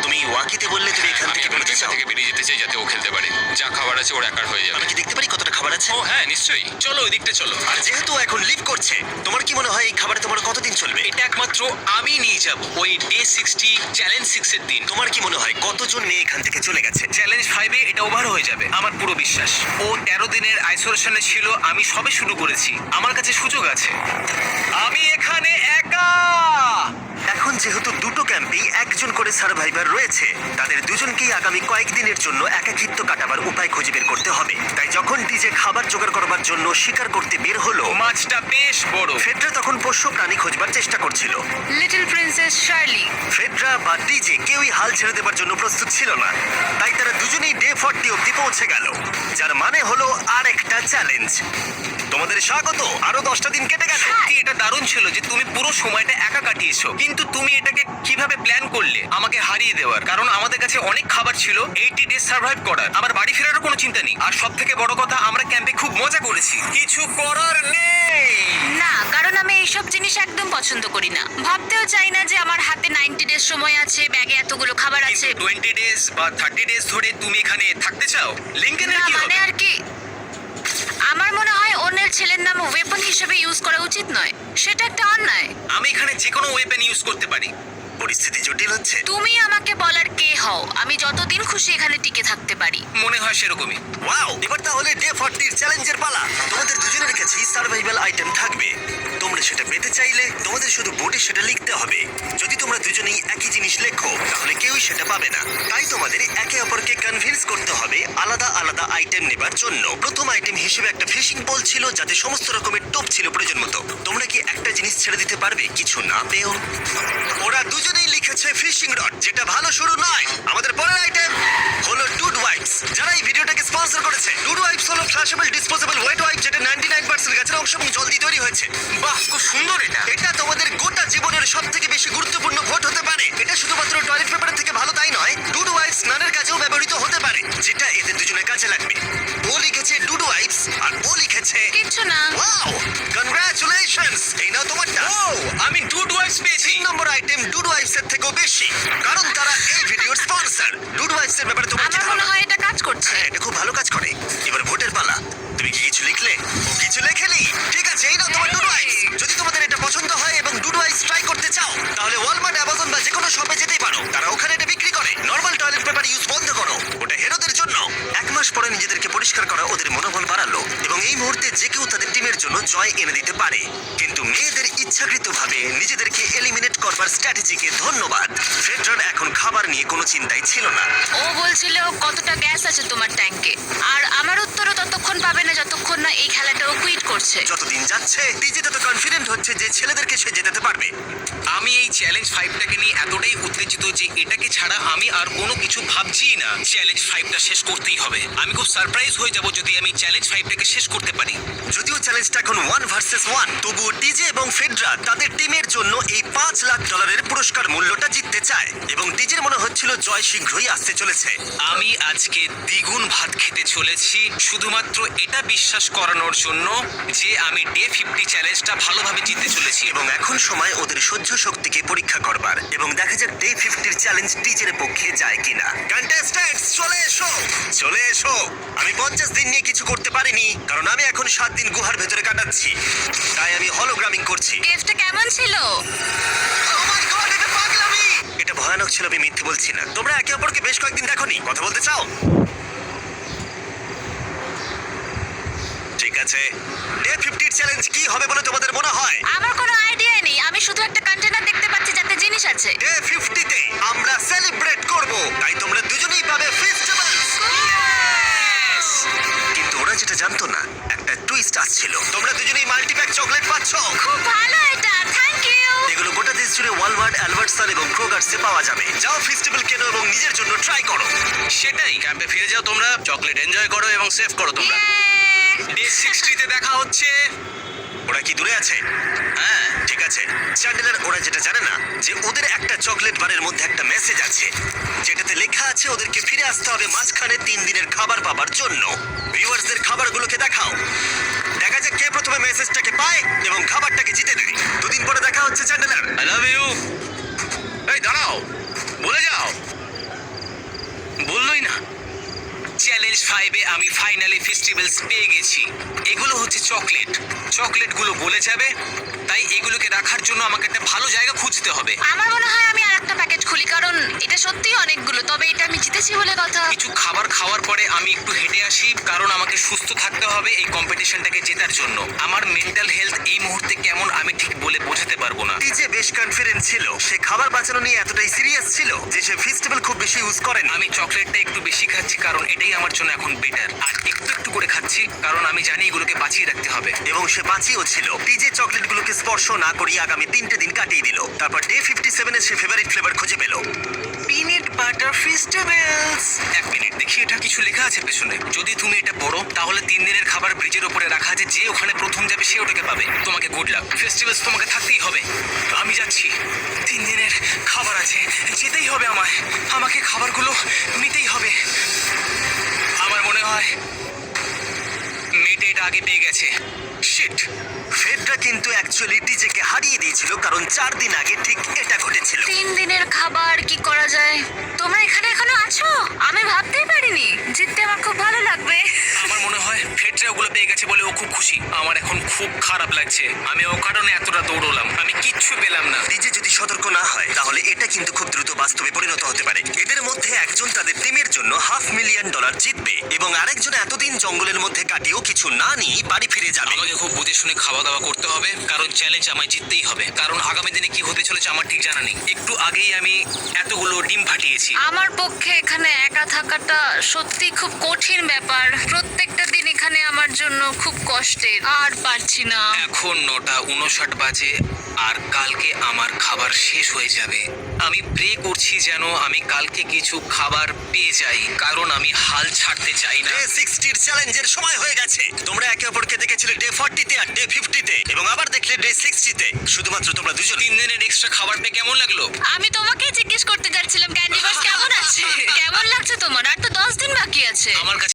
Speaker 1: তুমি ওয়াকিতে বললে তুমি এখান
Speaker 7: আমি
Speaker 1: থেকে
Speaker 7: এখন
Speaker 1: বেরোতে
Speaker 7: এখান
Speaker 1: চাও।
Speaker 7: থেকে বেরিয়ে যেতে চাই যাতে ও খেলতে পারে। যা খাবার আছে ওর একার হয়ে যাবে।
Speaker 1: আমি কি দেখতে পারি কতটা খাবার আছে?
Speaker 7: ও হ্যাঁ নিশ্চয়ই।
Speaker 2: চলো ওই দিকটা চলো।
Speaker 1: আর যেহেতু ও এখন লিভ করছে, তোমার কি মনে হয় এই খাবারে তোমার কতদিন চলবে?
Speaker 2: এটা একমাত্র আমি নিয়ে যাব ওই ডে 60 চ্যালেঞ্জ 6 এর দিন।
Speaker 1: তোমার কি মনে হয় কতজন মেয়ে এখান থেকে চলে গেছে?
Speaker 2: চ্যালেঞ্জ 5 এ এটা ওভার হয়ে যাবে, আমার পুরো বিশ্বাস। ও 13 দিনের আইসোলেশনে ছিল, আমি সবে শুরু করেছি। আমার কাছে সুযোগ আছে। আমি এখানে একা।
Speaker 1: এখন যেহেতু দুটো ক্যাম্পেই একজন করে সার্ভাইভার রয়েছে, তাদের দুজনকেই আগামী কয়েকদিনের জন্য একাকিত্ব কাটাবার উপায় খুঁজে বের করতে হবে। তাই যখন ডিজে খাবার জোগাড় করবার জন্য শিকার করতে বের হলো,
Speaker 2: মাছটা বেশ বড়।
Speaker 1: ফেডরা তখন পোষ্য প্রাণী খোঁজবার চেষ্টা করছিল।
Speaker 3: Little princess Shirley.
Speaker 1: ফেডরা বা ডিজে কেউই হাল ছেড়ে দেবার জন্য প্রস্তুত ছিল না, তাই তারা দুজনেই ডে 40 অব্দি পৌঁছে গেল, যার মানে হলো আর একটা চ্যালেঞ্জ। তোমাদের স্বাগত। আরো 10টা দিন কেটে গেল।
Speaker 2: সত্যি এটা দারুণ ছিল যে তুমি পুরো সময়টা একা কাটিয়েছো, কিন্তু তুমি এটাকে কিভাবে প্ল্যান করলে আমাকে হারিয়ে দেওয়ার? কারণ আমাদের কাছে অনেক খাবার ছিল 80 ডেজ সার্ভাইভ করার। আমার বাড়ি ফেরারও কোনো চিন্তা নেই। আর সব থেকে বড় কথা, আমরা ক্যাম্পে খুব মজা করেছি। কিছু করার নেই।
Speaker 3: না, কারণ আমি এইসব জিনিস একদম পছন্দ করি না। ভাবতেও চাই না যে আমার হাতে 90 ডেজ সময় আছে, ব্যাগে এতগুলো খাবার আছে।
Speaker 2: কিন্তু 20 ডেজ বা 30 ডেজ ধরে তুমি এখানে থাকতে চাও? লিংকেনের
Speaker 3: না
Speaker 2: কি
Speaker 3: মানে
Speaker 2: হবে?
Speaker 3: আর কি, আমার মনে হয় অন্যের ছেলের নাম ওয়েপন হিসেবে ইউজ করা উচিত নয়। সেটা একটা অন্যায়।
Speaker 2: আমি এখানে যে কোনো ওয়েপেন ইউজ করতে পারি।
Speaker 1: পরিস্থিতি জটিল হচ্ছে।
Speaker 3: তুমি আমাকে বলার কে হও? আমি যতদিন খুশি এখানে টিকে থাকতে পারি।
Speaker 2: মনে হয় সেরকমই।
Speaker 1: ওয়াও, এবার তাহলে ডে 40 এর চ্যালেঞ্জের পালা। তোমাদের দুজনের কাছেই সার্ভাইভাল আইটেম থাকবে। তোমরা সেটা পেতে চাইলে তোমাদের শুধু বোর্ডে সেটা লিখতে হবে। যদি তোমরা দুজনেই একই জিনিস লেখো, তাহলে কেউই সেটা পাবে না। তাই তোমাদের একে অপরকে কনভিন্স করতে হবে আলাদা আলাদা আইটেম নেবার জন্য। প্রথম আইটেম হিসেবে একটা ফিশিং পোল ছিল, যাতে সমস্ত রকমের টোপ ছিল প্রয়োজন মতো। তোমরা কি একটা জিনিস ছেড়ে দিতে পারবে কিছু না পেও? ওরা দুজনেই লিখেছে ফিশিং রড, যেটা ভালো শুরু নয়। আমাদের পরের আইটেম হলো ডুড ওয়াইপস, যারা এই ভিডিওটাকে স্পন্সর করেছে। ডুড ওয়াইপস হলো ফ্লাশেবল ডিসপোজেবল ওয়েট ওয়াইপ, যেটা 99% গাছের অংশ এবং জল দিয়ে তৈরি হয়েছে।
Speaker 2: বাহ, খুব সুন্দর এটা।
Speaker 1: এটা তোমাদের গোটা জীবনের সবথেকে বেশি গুরুত্বপূর্ণ ভোট হতে পারে। এটা শুধুমাত্র টয়লেট পেপারের থেকে ভালো তাই নয়, ডুড ওয়াইপস স্নানের কাজেও ব্যবহৃত হতে পারে, যেটা এদের দুজনের কাজে লাগবে। ও লিখেছে ডুড ওয়াইপস আর ও লিখেছে
Speaker 3: কিচ্ছু না।
Speaker 1: Wow, congratulations. এই নাও তোমারটা।
Speaker 2: আমি ডুড ওয়াইপস পেয়েছি।
Speaker 1: 3 নম্বর আইটেম ডুড ওয়াইপস এর থেকেও বেশি, কারণ তারা এই ভিডিওর স্পন্সর। ডুড ওয়াইপস এর ব্যাপারে তোমার কি
Speaker 3: আমার মনে
Speaker 1: ধারণা?
Speaker 3: হয় এটা কাজ করছে।
Speaker 1: হ্যাঁ, এটা খুব ভালো কাজ করে। এবার ভোটের পালা। তুমি কি কিছু লিখলে? ও কিছু লেখেনি। ঠিক আছে, এই নাও তোমার ডুড ওয়াইপস। যদি তোমাদের এটা পছন্দ হয় এবং ডুড ওয়াইপস ট্রাই করতে চাও, তাহলে ওয়ালমার্ট, অ্যামাজন বা যে কোনো শপে যেতেই পারো। তারা ওখানে এটা বিক্রি করে। নর্মাল টয়লেট পেপার ইউজ বন্ধ করো, ওটা হেরোদের জন্য। ওদের মনোবল বাড়ালো এবং এই মুহূর্তে যে কেউ তাদের টিমের জন্য জয় এনে দিতে পারে। কিন্তু মেয়েদের ইচ্ছাকৃতভাবে নিজেদেরকে এলিমিনেট করবার স্ট্র্যাটেজিকে ধন্যবাদ। ফেডরার এখন খাবার নিয়ে কোনো চিন্তাই ছিল না।
Speaker 3: ও বলছিল কতটা গ্যাস আছে তোমার ট্যাঙ্কে, আর আমার উত্তরও ততক্ষণ পাবে না যতক্ষণ না এই খেলাটা ও কুইট করছে।
Speaker 1: যতদিন যাচ্ছে টিজে তত কনফিডেন্ট হচ্ছে যে ছেলেদেরকে সে জেতাতে পারবে।
Speaker 2: আমি এই চ্যালেঞ্জ 5টাকে নিয়ে এতটাই উত্তেজিত যে এটাকে ছাড়া আমি আর কোনো কিছু ভাবছিই না। চ্যালেঞ্জ 5টা শেষ করতেই হবে। আমি খুব সারপ্রাইজ হয়ে যাব যদি আমি চ্যালেঞ্জ 5টাকে শেষ করতে পারি।
Speaker 1: যদিও চ্যালেঞ্জটা এখন 1 ভার্সেস 1, তবুও টিজে এবং ফেডরা তাদের টিমের জন্য এই $5 লাখ পুরস্কার মূল্যটা জিততে চায় এবং টিজের মনে হচ্ছিল জয় শীঘ্রই আসতে চলেছে।
Speaker 2: আমি আজকে দ্বিগুণ ভাত খেতে চলেছি শুধুমাত্র এটা বিশ্বাস করানোর জন্য যে আমি ডে 50 চ্যালেঞ্জটা ভালোভাবে জিততে চলেছি।
Speaker 1: এবং এখন সময় ওদের সহ্য শক্তিকে পরীক্ষা করবার এবং দেখা যাক ডে 50 চ্যালেঞ্জ টিজের পক্ষে যায় কিনা। কন্টেস্ট্যান্টস চলে এসো, চলে এসো। আমি 50 দিন নিয়ে কিছু করতে পারিনি কারণ আমি এখন 7 দিন গুহার ভেতরে কাটাচ্ছি, তাই আমি হলোগ্রামিং করছি।
Speaker 3: কেভটা কেমন ছিল?
Speaker 1: Oh my God, এটা পাগলামি! এটা ভয়ানক ছিল, আমি মিথ্যে বলছি না। তোমরা একে অপরকে বেশ কয়েকদিন দেখোনি, কথা বলতে চাও? ঠিক আছে, ডে 50 চ্যালেঞ্জ কি হবে বলে তোমাদের মনে হয়?
Speaker 3: আমার কোনো আইডিয়া নেই, আমি শুধু একটা কন্টেনার দেখতে পাচ্ছি যাতে জিনিস আছে।
Speaker 1: ডে 50 তে আমরা সেলিব্রেট করব, তাই তোমরা দুজনেই পাবে ফেস্টিভ্যালস। কিন্তু ওরা যেটা জানতো না, একটা টুইস্ট আসছিল। তোমরা দুজনেই মাল্টিপ্যাক চকলেট পাচ্ছ।
Speaker 3: খুব ভালো এটা, থ্যাংক ইউ।
Speaker 1: এগুলো গোটা দেশ জুড়ে ওয়ালমার্ট, অ্যালবার্টসন এবং ক্রোগার্সে পাওয়া যাবে। যাও ফেস্টিভ্যাল কেনো এবং নিজের জন্য ট্রাই করো।
Speaker 2: সেটাই, ক্যাম্পে ফিরে যাও তোমরা, চকলেট এনজয় করো এবং সেভ করো তোমরা। ডে 60তে দেখা হচ্ছে।
Speaker 1: ওরা কি দূরে আছে?
Speaker 2: হ্যাঁ,
Speaker 1: ঠিক আছে চ্যান্ডেলার, ওরা যেটা জানে না যে ওদের একটা চকলেট বারের মধ্যে একটা মেসেজ আছে যেটাতে লেখা আছে ওদেরকে ফিরে আসতে হবে মাঝখানে 3 দিনের খাবার পাবার জন্য। ভিউয়ার্সদের খাবারগুলোকে দেখাও, দেখা যাক কে প্রথমে মেসেজটাকে পায় এবং খাবারটাকে জিতে নেয়। 2 দিন পরে দেখা হচ্ছে চ্যান্ডেলার।
Speaker 2: I love you. এই দাঁড়াও, বলে যাও। বললোই না। চ্যালেঞ্জ 5-এ আমি ফাইনালি ফেস্টিভ্যালস পেয়ে গেছি। এগুলো হচ্ছে চকলেট, চকলেটগুলো গলে যাবে, তাই এগুলোকে রাখার জন্য আমাকে একটা ভালো জায়গা খুঁজতে হবে।
Speaker 3: আমার মনে হয় আমি আরেকটা প্যাকেট খুলি, কারণ এটা সত্যিই অনেকগুলো, তবে এটা আমি জিতেছি বলে কথা।
Speaker 2: কিছু খাবার খাওয়ার পরে আমি একটু হেঁটে আসি, কারণ আমাকে সুস্থ থাকতে হবে এই কম্পিটিশনটাকে জেতার জন্য। আমার মেন্টাল হেলথ এই মুহূর্তে কেমন আমি ঠিক বলে বোঝাতে পারবো না।
Speaker 1: টিজে বেশ কনফিডেন্ট ছিল, সে খাবার বাঁচানো নিয়ে এতটাই সিরিয়াস ছিল যে সে ফেস্টিভ্যাল খুব বেশি ইউজ করেনি।
Speaker 2: আমি চকলেটটা একটু বেশি খাচ্ছি কারণ এটাই আমার জন্য এখন বেটার, আর একটু একটু করে খাচ্ছি কারণ আমি জানি এগুলোকে বাঁচিয়ে রাখতে হবে।
Speaker 1: এবং সে বাঁচিয়েও ছিল। টিজে চকলেটগুলোকে স্পর্শ না করিয়ে আগামী 3টে দিন কাটিয়ে দিল। তারপর ডে 57-এ সে ফেভারিট ফ্লেভার খুঁজে পেল, পিনাট বাটার ফেস্টিভ্যালস।
Speaker 2: 1 মিনিট দেখি, এটা কিছু লেখা আছে পেছনে। যদি তুমি এটা পড়ো তাহলে 3 দিনের খাবার ব্রিজের উপরে রাখা আছে, যে ওখানে প্রথম যাবে সে ওটাকে পাবে। তোমাকে গুড লাক, ফেস্টিভ্যালস তোমাকে থাকতেই হবে। আমি যাচ্ছি, 3 দিনের খাবার আছে, যেতেই হবে আমায়। আমাকে খাবারগুলো নিতেই হবে। আমার মনে হয় মেয়েটা এটা আগে পেয়ে গেছে। শিট।
Speaker 1: ফেডরা কিন্তু অ্যাকচুয়ালি টিজেকে হারিয়ে দিয়েছিল কারণ 4 দিন আগে ঠিক এটা ঘটেছিল।
Speaker 3: 3 দিনের খাবার কি করা যায়? তোমরা এখানে এখনো আছো? আমি ভাবতেই পারিনি। জিততে আমার খুব ভালো লাগবে।
Speaker 2: আমার মনে হয় ফেডরা ওগুলো পেয়ে গেছে বলে ও খুব খুশি। আমার এখন খুব খারাপ লাগছে, আমি ও কারণে এতটা দৌড়লাম, আমি কিচ্ছু পেলাম না।
Speaker 1: টিজে যদি সতর্ক না হয় তাহলে এটা কিন্তু খুব দ্রুত বাস্তবে পরিণত হতে পারে। এদের মধ্যে একজন তাদের টিমের জন্য $500,000 জিতবে এবং আরেকজন এতদিন জঙ্গলের মধ্যে কাটিয়েও কিছু না নিয়ে বাড়ি ফিরে যাবে।
Speaker 2: আমাকে খুব বুঝে শুনে খাওয়া দাওয়া করতে হবে, কারণ চ্যালেঞ্জ আমায় জিততেই হবে। কারণ আগামী দিনে কি হতে চলেছে আমার ঠিক জানা নেই। একটু আগেই আমি এতগুলো ডিম ফাটিয়েছি।
Speaker 3: আমার পক্ষে এখানে একা থাকাটা সত্যি খুব কঠিন ব্যাপার। প্রত্যেকটা দিন এখানে আমার জন্য খুব কষ্টের, আর পারছি না।
Speaker 2: এখন 9:59 বাজে আর কালকে আমার খাবার শেষ হয়ে যাবে। আমি প্রে করছি যেন আমি কালকে কিছু খাবার পেয়ে যাই, কারণ আমি হাল ছাড়তে চাই না।
Speaker 1: ডে 60-র চ্যালেঞ্জের সময় হয়ে গেছে। তোমরা একে অপরকে দেখেছিলে ডে 40-তে আর ডে 50-তে এবং আবার দেখলে ডে 60-তে। শুধুমাত্র তোমরা দুজন।
Speaker 2: 3 দিনের এক্সট্রা খাবার পেয়ে কেমন লাগলো?
Speaker 3: আমি তোমাকেই জিজ্ঞেস করতে যাচ্ছিলাম, ক্যান্ডি বাস কেমন আছে? কেমন লাগছে তোমার? আর তো 10 দিন বাকি আছে।
Speaker 2: আমার কাছে